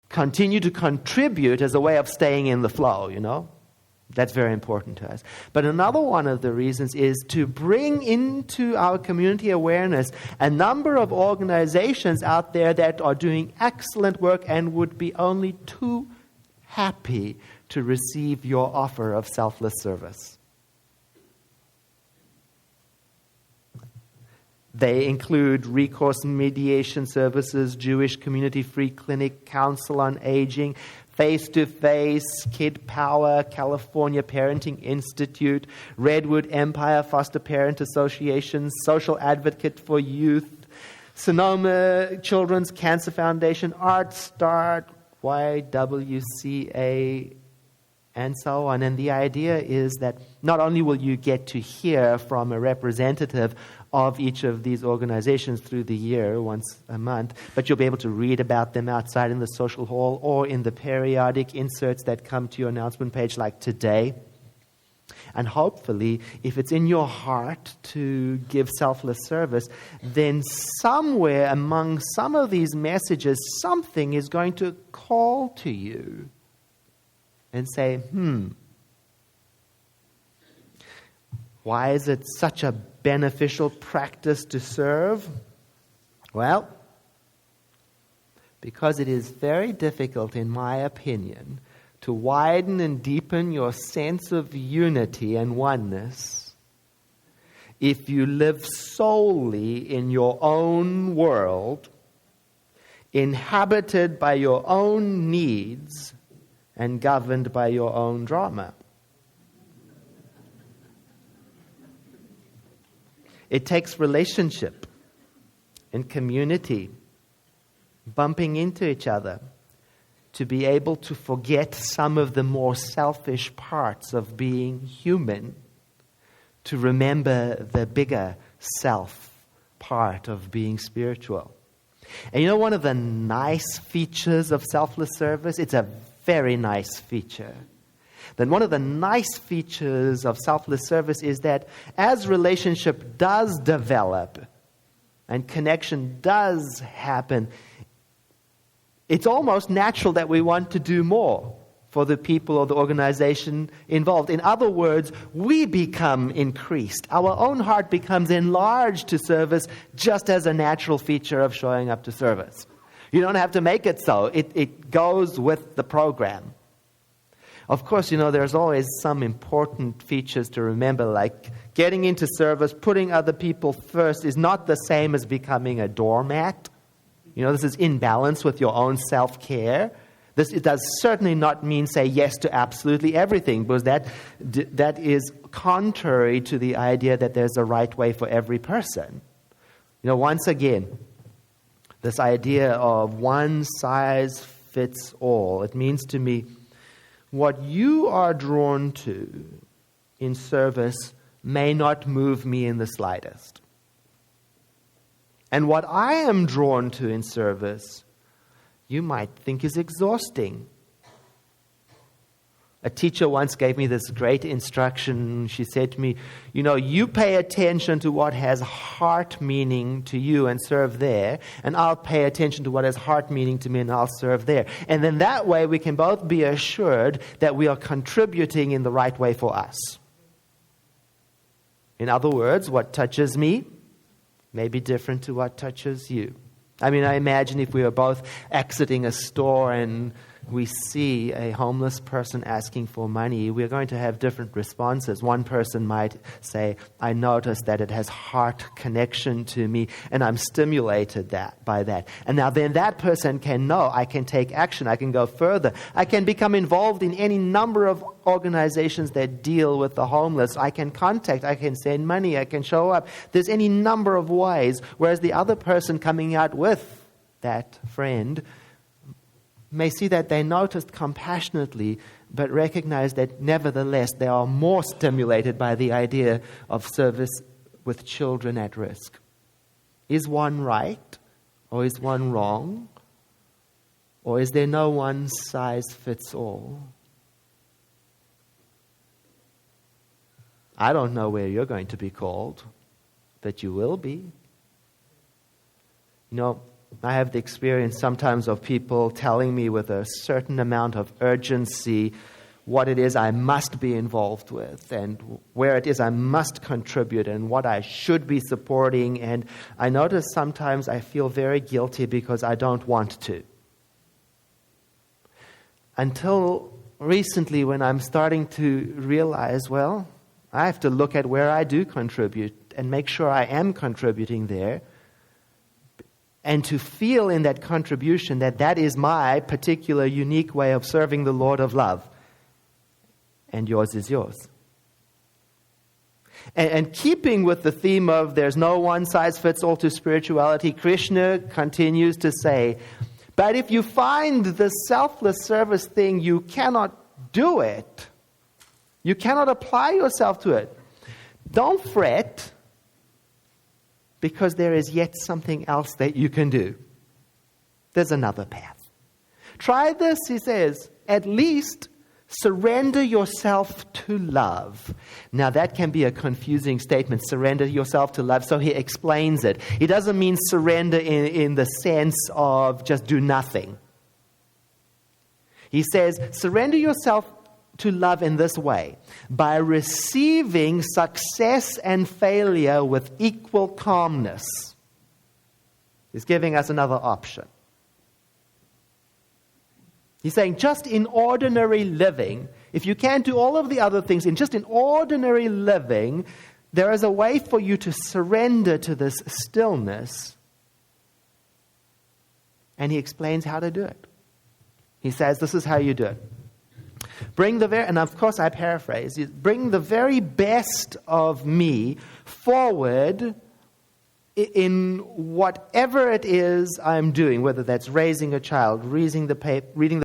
continue to contribute as a way of staying in the flow, That's very important to us. But another one of the reasons is to bring into our community awareness a number of organizations out there that are doing excellent work and would be only too happy to receive your offer of selfless service. They include Recourse Mediation Services, Jewish Community Free Clinic, Council on Aging, Face-to-Face, Kid Power, California Parenting Institute, Redwood Empire Foster Parent Association, Social Advocate for Youth, Sonoma Children's Cancer Foundation, Art Start, YWCA, and so on. And the idea is that not only will you get to hear from a representative of each of these organizations through the year, once a month, but you'll be able to read about them outside in the social hall or in the periodic inserts that come to your announcement page like today. And hopefully, if it's in your heart to give selfless service, then somewhere among some of these messages, something is going to call to you and say, why is it such a beneficial practice to serve? Well, because it is very difficult, in my opinion, to widen and deepen your sense of unity and oneness if you live solely in your own world, inhabited by your own needs and governed by your own drama. It takes relationship and community, bumping into each other, to be able to forget some of the more selfish parts of being human, to remember the bigger self part of being spiritual. And one of the nice features of selfless service, it's a very nice feature. Then one of the nice features of selfless service is that as relationship does develop and connection does happen, it's almost natural that we want to do more for the people or the organization involved. In other words, we become increased. Our own heart becomes enlarged to service just as a natural feature of showing up to service. You don't have to make it so. It goes with the program. Of course, there's always some important features to remember, like getting into service, putting other people first is not the same as becoming a doormat. This is in balance with your own self-care. It does certainly not mean say yes to absolutely everything, because that is contrary to the idea that there's a right way for every person. Once again, this idea of one size fits all, it means to me, what you are drawn to in service may not move me in the slightest. And what I am drawn to in service, you might think is exhausting. A teacher once gave me this great instruction. She said to me, you pay attention to what has heart meaning to you and serve there, and I'll pay attention to what has heart meaning to me and I'll serve there. And then that way we can both be assured that we are contributing in the right way for us. In other words, what touches me may be different to what touches you. I imagine if we were both exiting a store and we see a homeless person asking for money, we're going to have different responses. One person might say, I notice that it has heart connection to me, and I'm stimulated by that. And now then that person can know, I can take action, I can go further. I can become involved in any number of organizations that deal with the homeless. I can contact, I can send money, I can show up. There's any number of ways, whereas the other person coming out with that friend may see that they noticed compassionately, but recognize that nevertheless they are more stimulated by the idea of service with children at risk. Is one right, or is one wrong? Or is there no one size fits all? I don't know where you're going to be called, but you will be. I have the experience sometimes of people telling me with a certain amount of urgency what it is I must be involved with and where it is I must contribute and what I should be supporting. And I notice sometimes I feel very guilty because I don't want to. Until recently, when I'm starting to realize, well, I have to look at where I do contribute and make sure I am contributing there, and to feel in that contribution that that is my particular unique way of serving the Lord of love, and yours is yours. And keeping with the theme of there's no one-size-fits-all to spirituality, Krishna continues to say, but if you find the selfless service thing, you cannot do it. You cannot apply yourself to it. Don't fret, because there is yet something else that you can do. There's another path. Try this, he says, at least surrender yourself to love. Now that can be a confusing statement, surrender yourself to love, so he explains it. He doesn't mean surrender in the sense of just do nothing. He says, surrender yourself to love in this way, by receiving success and failure with equal calmness. He's giving us another option. He's saying just in ordinary living, if you can't do all of the other things, in ordinary living, there is a way for you to surrender to this stillness. And he explains how to do it. He says, this is how you do it. And of course I paraphrase, bring the very best of me forward in whatever it is I'm doing, whether that's raising a child, reading the